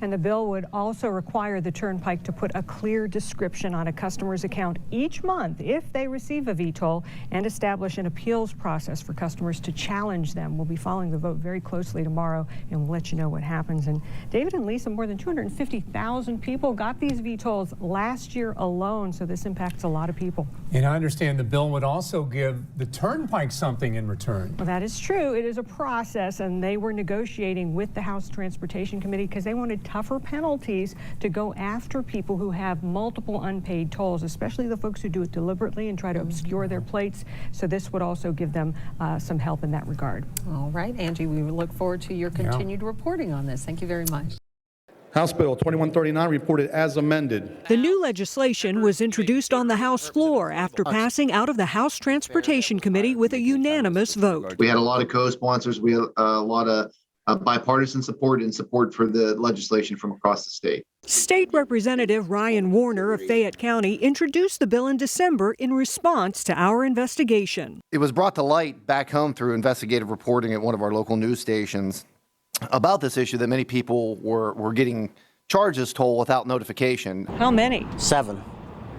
And the bill would also require the Turnpike to put a clear description on a customer's account each month if they receive a VTOL and establish an appeals process for customers to challenge them. We'll be following the vote very closely tomorrow, and we'll let you know what happens. And David and Lisa, more than 250,000 people got these VTOLs last year alone, so this impacts a lot of people. And I understand the bill would also give the Turnpike something in return. Well, that is true. It is a process, and they were negotiating with the House Transportation Committee because they wanted tougher penalties to go after people who have multiple unpaid tolls, especially the folks who do it deliberately and try to obscure their plates. So this would also give them some help in that regard. All right, Angie, we look forward to your continued reporting on this. Thank you very much. House Bill 2139 reported as amended. The new legislation was introduced on the House floor after passing out of the House Transportation Committee with a unanimous vote. We had a lot of co-sponsors. We had a lot of bipartisan support and support for the legislation from across the state. State Representative Ryan Warner of Fayette County introduced the bill in December in response to our investigation. It was brought to light back home through investigative reporting at one of our local news stations about this issue that many people were getting charges toll without notification. How many? 7.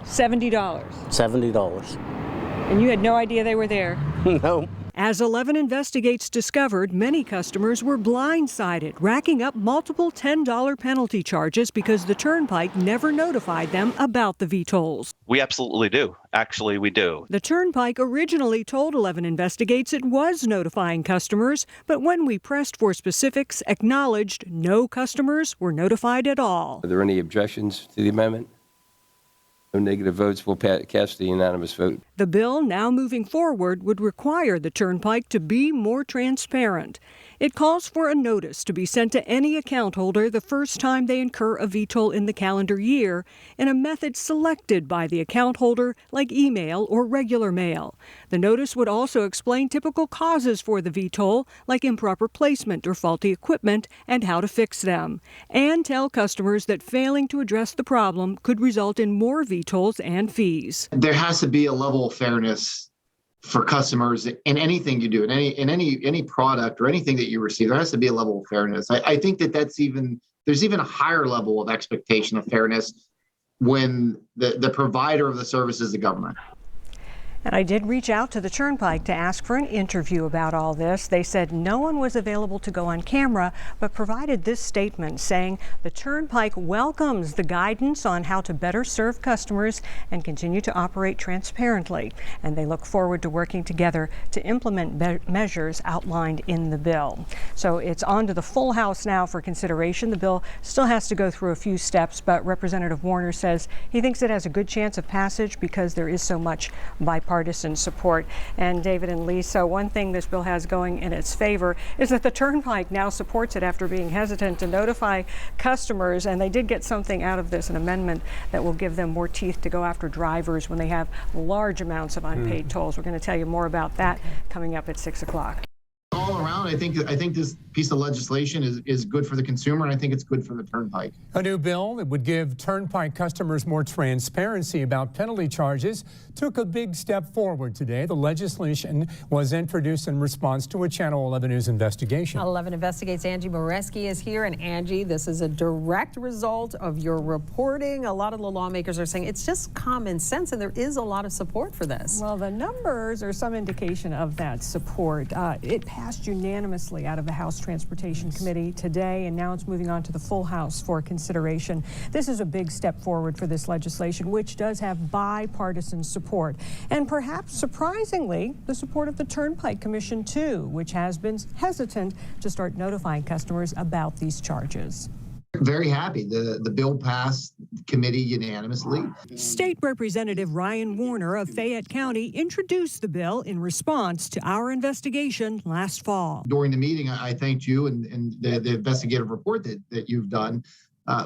$70. $70. And you had no idea they were there? No. As 11 Investigates discovered, many customers were blindsided, racking up multiple $10 penalty charges because the Turnpike never notified them about the VTOLs. We absolutely do. Actually, we do. The Turnpike originally told 11 Investigates it was notifying customers, but when we pressed for specifics, acknowledged no customers were notified at all. Are there any objections to the amendment? No negative votes. We'll cast the unanimous vote. The bill now moving forward would require the Turnpike to be more transparent. It calls for a notice to be sent to any account holder the first time they incur a VTOL in the calendar year in a method selected by the account holder, like email or regular mail. The notice would also explain typical causes for the VTOL, like improper placement or faulty equipment, and how to fix them, and tell customers that failing to address the problem could result in more VTOLs and fees. There has to be a level of fairness for customers in anything you do, in any product or anything that you receive. There has to be a level of fairness. I think there's even a higher level of expectation of fairness when the provider of the service is the government. And I did reach out to the Turnpike to ask for an interview about all this. They said no one was available to go on camera, but provided this statement saying the Turnpike welcomes the guidance on how to better serve customers and continue to operate transparently. And they look forward to working together to implement measures outlined in the bill. So it's on to the full House now for consideration. The bill still has to go through a few steps, but Representative Warner says he thinks it has a good chance of passage because there is so much bipartisan bipartisan support. And David and Lisa, one thing this bill has going in its favor is that the Turnpike now supports it after being hesitant to notify customers, and they did get something out of this, an amendment that will give them more teeth to go after drivers when they have large amounts of unpaid tolls. We're going to tell you more about that coming up at 6 o'clock. All around, I think this piece of legislation is good for the consumer, and I think it's good for the Turnpike. A new bill that would give Turnpike customers more transparency about penalty charges took a big step forward today. The legislation was introduced in response to a Channel 11 News investigation. 11 Investigates' Angie Moreski is here. And Angie, this is a direct result of your reporting. A lot of the lawmakers are saying it's just common sense, and there is a lot of support for this. Well, the numbers are some indication of that support. It passed unanimously out of the House Transportation Committee today, and now it's moving on to the full House for consideration. This is a big step forward for this legislation, which does have bipartisan support, and perhaps surprisingly, the support of the Turnpike Commission too, which has been hesitant to start notifying customers about these charges. Very happy. The bill passed committee unanimously. State Representative Ryan Warner of Fayette County introduced the bill in response to our investigation last fall. During the meeting, I thanked you and the investigative report that you've done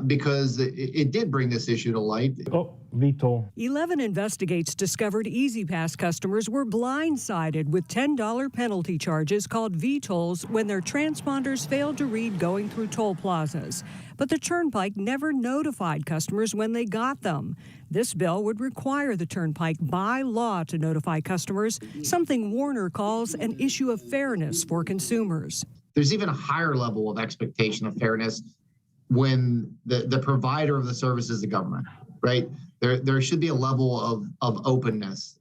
because it did bring this issue to light. Oh, VTOL. 11 Investigates discovered E-ZPass customers were blindsided with $10 penalty charges called VTOLs when their transponders failed to read going through toll plazas. But the Turnpike never notified customers when they got them. This bill would require the Turnpike by law to notify customers, something Warner calls an issue of fairness for consumers. There's even a higher level of expectation of fairness when the provider of the service is the government, right? There should be a level of openness.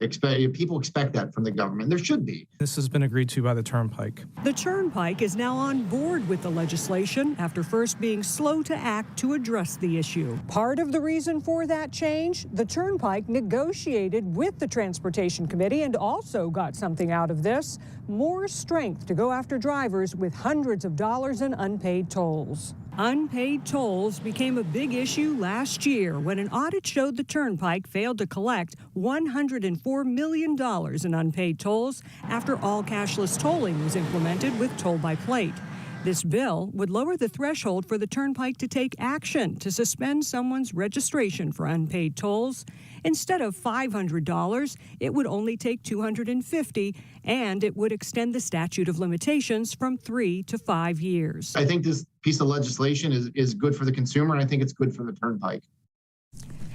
People expect that from the government. There should be. This has been agreed to by the Turnpike. The Turnpike is now on board with the legislation after first being slow to act to address the issue. Part of the reason for that change, the Turnpike negotiated with the Transportation Committee and also got something out of this, more strength to go after drivers with hundreds of dollars in unpaid tolls. Unpaid tolls became a big issue last year when an audit showed the Turnpike failed to collect $104 million in unpaid tolls after all cashless tolling was implemented with toll by plate. This bill would lower the threshold for the Turnpike to take action to suspend someone's registration for unpaid tolls. Instead of $500, it would only take $250, and it would extend the statute of limitations from 3 to 5 years. I think this piece of legislation is good for the consumer, and I think it's good for the Turnpike.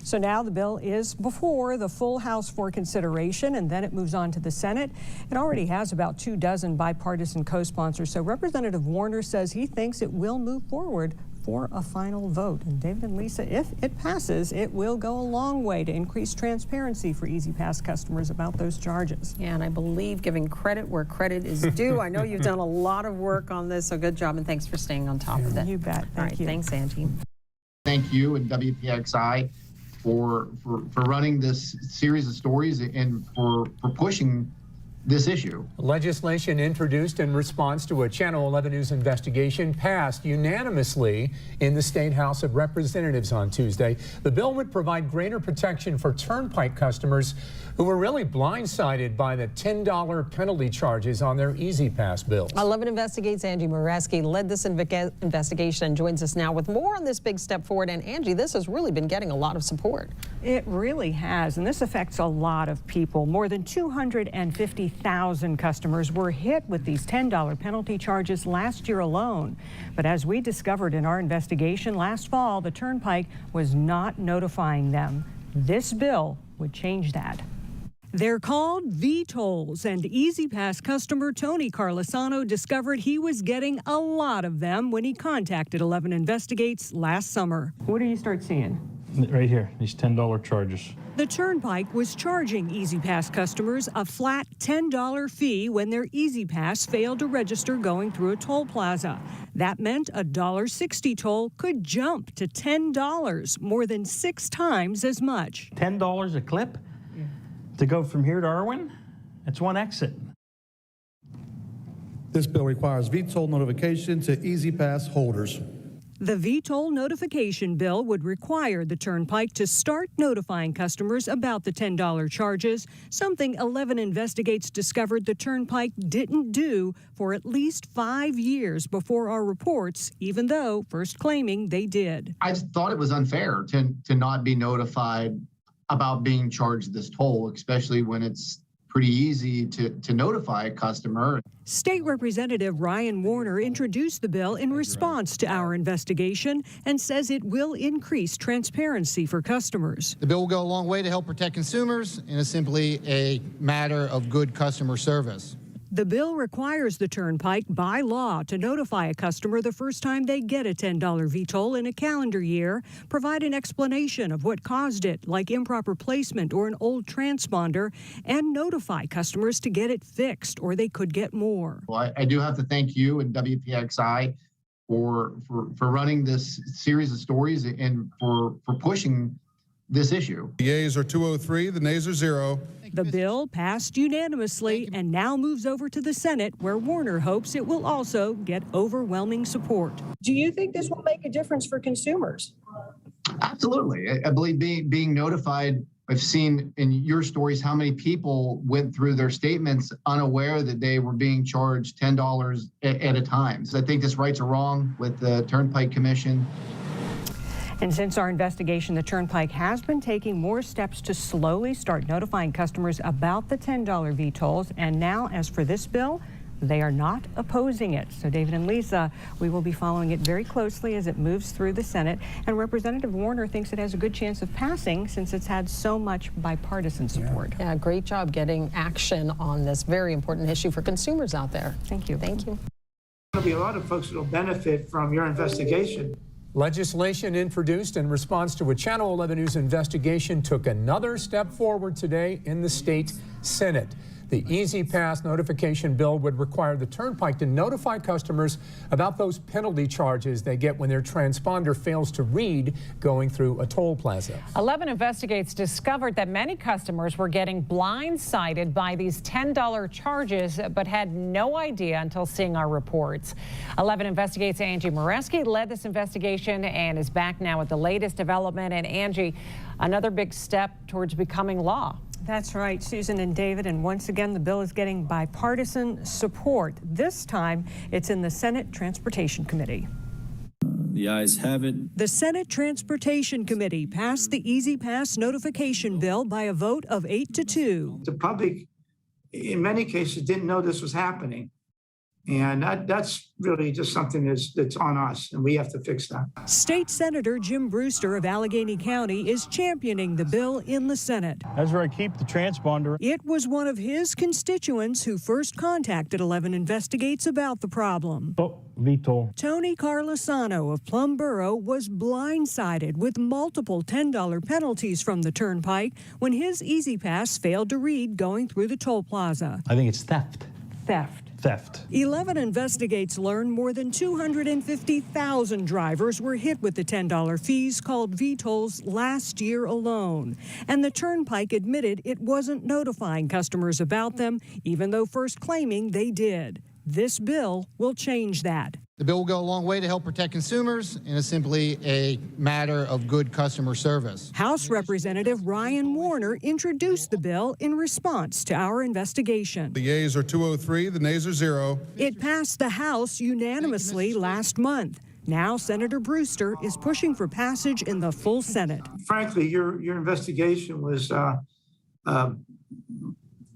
So now the bill is before the full House for consideration, and then it moves on to the Senate. It already has about 24 bipartisan co-sponsors. So Representative Warner says he thinks it will move forward for a final vote. And David and Lisa, if it passes, it will go a long way to increase transparency for E-ZPass customers about those charges. Yeah, and I believe giving credit where credit is due. I know you've done a lot of work on this, so good job, and thanks for staying on top of it. You bet. Thank you. Thanks, Angie. Thank you and WPXI for running this series of stories and for pushing this issue. Legislation introduced in response to a Channel 11 News investigation passed unanimously in the State House of Representatives on Tuesday. The bill would provide greater protection for Turnpike customers who were really blindsided by the $10 penalty charges on their E-ZPass bills. 11 Investigates' Angie Moreski led this investigation and joins us now with more on this big step forward. And Angie, this has really been getting a lot of support. It really has, and this affects a lot of people. More than 250,000 customers were hit with these $10 penalty charges last year alone. But as we discovered in our investigation last fall, the Turnpike was not notifying them. This bill would change that. They're called VTOLs, and E-ZPass customer Tony Carlesano discovered he was getting a lot of them when he contacted 11 Investigates last summer. What do you start seeing? Right here, these $10 charges. The Turnpike was charging E-ZPass customers a flat $10 fee when their E-ZPass failed to register going through a toll plaza. That meant a $1.60 toll could jump to $10, more than 6 times as much. $10 a clip? To go from here to Irwin? That's one exit. This bill requires VTOL notification to E-ZPass holders. The VTOL notification bill would require the Turnpike to start notifying customers about the $10 charges, something 11 Investigates discovered the Turnpike didn't do for at least 5 years before our reports, even though first claiming they did. I just thought it was unfair to not be notified about being charged this toll, especially when it's pretty easy to notify a customer. State Representative Ryan Warner introduced the bill in response to our investigation and says it will increase transparency for customers. The bill will go a long way to help protect consumers and is simply a matter of good customer service. The bill requires the Turnpike by law to notify a customer the first time they get a $10 VTOL in a calendar year, provide an explanation of what caused it, like improper placement or an old transponder, and notify customers to get it fixed or they could get more. Well, I do have to thank you and WPXI for running this series of stories and for pushing this issue. The yeas are 203, the nays are 0. The bill passed unanimously and now moves over to the Senate, where Warner hopes it will also get overwhelming support. Do you think this will make a difference for consumers? Absolutely. I believe being notified, I've seen in your stories how many people went through their statements unaware that they were being charged $10 at a time. So I think this rights a wrong with the Turnpike Commission. And since our investigation, the Turnpike has been taking more steps to slowly start notifying customers about the $10 VTOLs. And now, as for this bill, they are not opposing it. So David and Lisa, we will be following it very closely as it moves through the Senate. And Representative Warner thinks it has a good chance of passing since it's had so much bipartisan support. Yeah, great job getting action on this very important issue for consumers out there. Thank you. Thank you. There'll be a lot of folks that will benefit from your investigation. Legislation introduced in response to a Channel 11 News investigation took another step forward today in the state Senate. The E-ZPass notification bill would require the Turnpike to notify customers about those penalty charges they get when their transponder fails to read going through a toll plaza. 11 Investigates discovered that many customers were getting blindsided by these $10 charges, but had no idea until seeing our reports. 11 Investigates' Angie Moreski led this investigation and is back now with the latest development. And Angie, another big step towards becoming law. That's right, Susan and David. And once again, the bill is getting bipartisan support. This time, it's in the Senate Transportation Committee. The ayes have it. The Senate Transportation Committee passed the E-ZPass notification bill by a vote of 8-2. The public, in many cases, didn't know this was happening. And that's really just something that's on us, and we have to fix that. State Senator Jim Brewster of Allegheny County is championing the bill in the Senate. That's where I keep the transponder. It was one of his constituents who first contacted 11 Investigates about the problem. Oh, VTOL. Tony Carlasano of Plum Borough was blindsided with multiple $10 penalties from the Turnpike when his E-ZPass failed to read going through the toll plaza. I think it's theft. Theft. 11 Investigates learned more than 250,000 drivers were hit with the $10 fees called VTOLs last year alone. And the Turnpike admitted it wasn't notifying customers about them, even though first claiming they did. This bill will change that. The bill will go a long way to help protect consumers and is simply a matter of good customer service. House Representative Ryan Warner introduced the bill in response to our investigation. The yeas are 203, the nays are 0. It passed the House unanimously last month. Now Senator Brewster is pushing for passage in the full Senate. Frankly, your investigation was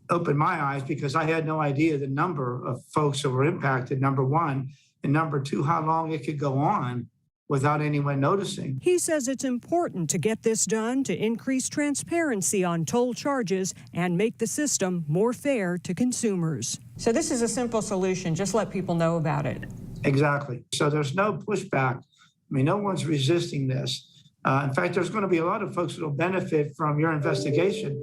opened my eyes because I had no idea the number of folks that were impacted, number one. And number two, how long it could go on without anyone noticing. He says it's important to get this done to increase transparency on toll charges and make the system more fair to consumers. So this is a simple solution. Just let people know about it. Exactly. So there's no pushback. I mean, no one's resisting this. In fact, there's going to be a lot of folks that will benefit from your investigation.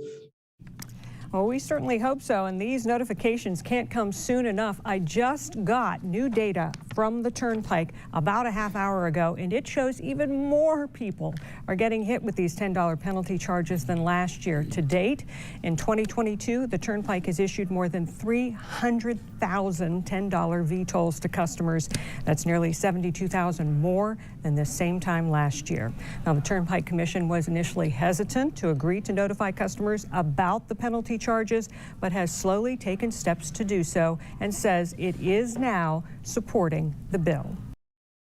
Well, we certainly hope so, and these notifications can't come soon enough. I just got new data from the Turnpike about a half hour ago, and it shows even more people are getting hit with these $10 penalty charges than last year. To date, in 2022, the Turnpike has issued more than 300,000 $10 V-tolls to customers. That's nearly 72,000 more than the same time last year. Now, the Turnpike Commission was initially hesitant to agree to notify customers about the penalty charges, but has slowly taken steps to do so and says it is now supporting the bill.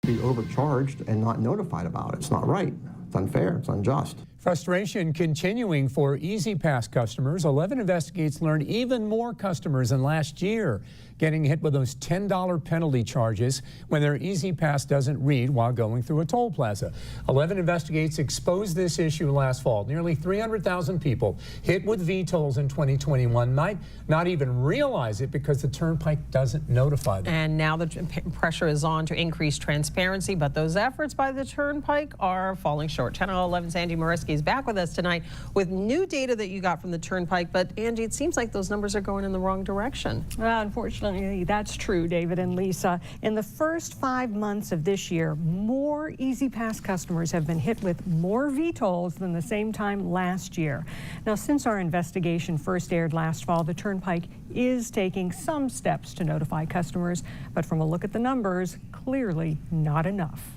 Be overcharged and not notified about it. It's not right. It's unfair. It's unjust. Frustration continuing for E-ZPass customers. 11 Investigates learned even more customers than last year getting hit with those $10 penalty charges when their E-ZPass doesn't read while going through a toll plaza. 11 Investigates exposed this issue last fall. Nearly 300,000 people hit with V-tolls in 2021 might not even realize it because the Turnpike doesn't notify them. And now the pressure is on to increase transparency, but those efforts by the Turnpike are falling short. Channel 11's Angie Moreski is back with us tonight with new data that you got from the Turnpike. But Angie, it seems like those numbers are going in the wrong direction. Well, unfortunately, that's true, David and Lisa. In the first 5 months of this year, more E-ZPass customers have been hit with more V-tolls than the same time last year. Now, since our investigation first aired last fall, the Turnpike is taking some steps to notify customers, but from a look at the numbers, clearly not enough.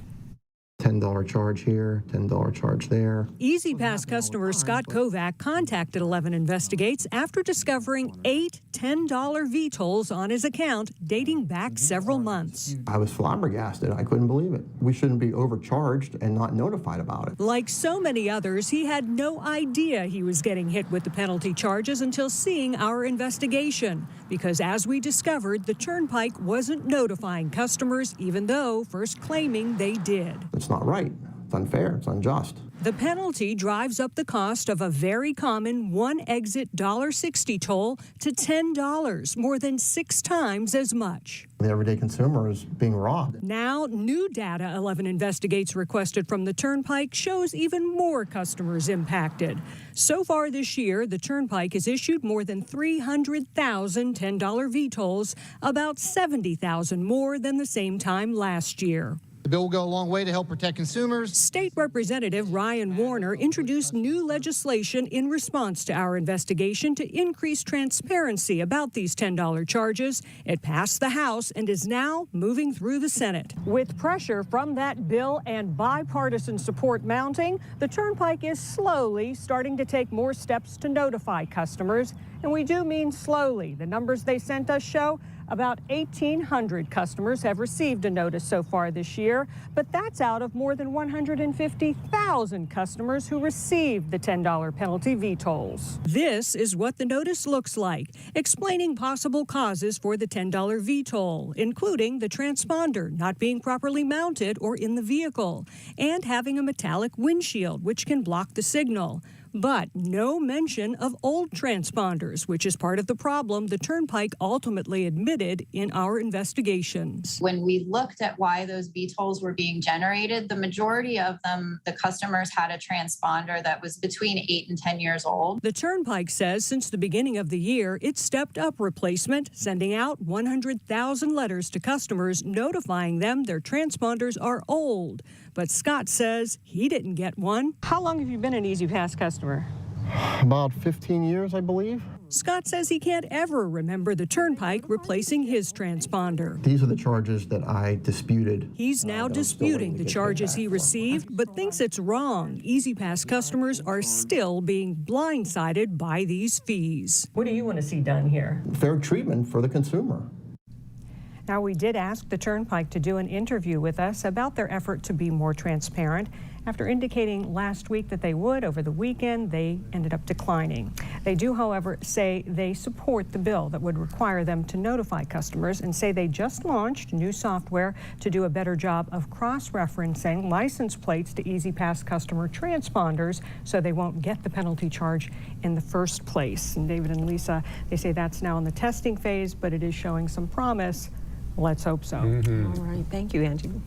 $10 charge here, $10 charge there. E-ZPass customer Scott Kovac contacted 11 Investigates after discovering 8 $10 V-tolls on his account dating back several months. I was flabbergasted. I couldn't believe it. We shouldn't be overcharged and not notified about it. Like so many others, he had no idea he was getting hit with the penalty charges until seeing our investigation. Because as we discovered, the Turnpike wasn't notifying customers, even though first claiming they did. It's not right. It's unfair. It's unjust. The penalty drives up the cost of a very common one-exit $1.60 toll to $10, more than 6 times as much. The everyday consumer is being robbed. Now, new data 11 Investigates requested from the Turnpike shows even more customers impacted. So far this year, the Turnpike has issued more than 300,000 $10 V-tolls, about 70,000 more than the same time last year. The bill will go a long way to help protect consumers. State Representative Ryan Warner introduced new legislation in response to our investigation to increase transparency about these $10 charges. It passed the House and is now moving through the Senate. With pressure from that bill and bipartisan support mounting, the Turnpike is slowly starting to take more steps to notify customers. And we do mean slowly. The numbers they sent us show about 1,800 customers have received a notice so far this year, but that's out of more than 150,000 customers who received the $10 penalty V-tolls. This is what the notice looks like, explaining possible causes for the $10 V-toll, including the transponder not being properly mounted or in the vehicle, and having a metallic windshield, which can block the signal. But no mention of old transponders, which is part of the problem the Turnpike ultimately admitted in our investigations. When we looked at why those V-tolls were being generated, the majority of them, the customers had a transponder that was between 8 and 10 years old. The Turnpike says since the beginning of the year, it stepped up replacement, sending out 100,000 letters to customers notifying them their transponders are old. But Scott says he didn't get one. How long have you been an E-ZPass customer? About 15 years, I believe. Scott says he can't ever remember the Turnpike replacing his transponder. These are the charges that I disputed. He's now disputing the charges he received, but thinks it's wrong. E-ZPass customers are still being blindsided by these fees. What do you want to see done here? Fair treatment for the consumer. Now, we did ask the Turnpike to do an interview with us about their effort to be more transparent. After indicating last week that they would over the weekend, they ended up declining. They do, however, say they support the bill that would require them to notify customers and say they just launched new software to do a better job of cross-referencing license plates to E-ZPass customer transponders so they won't get the penalty charge in the first place. And David and Lisa, they say that's now in the testing phase, but it is showing some promise. Let's hope so. All right. Thank you, Angie.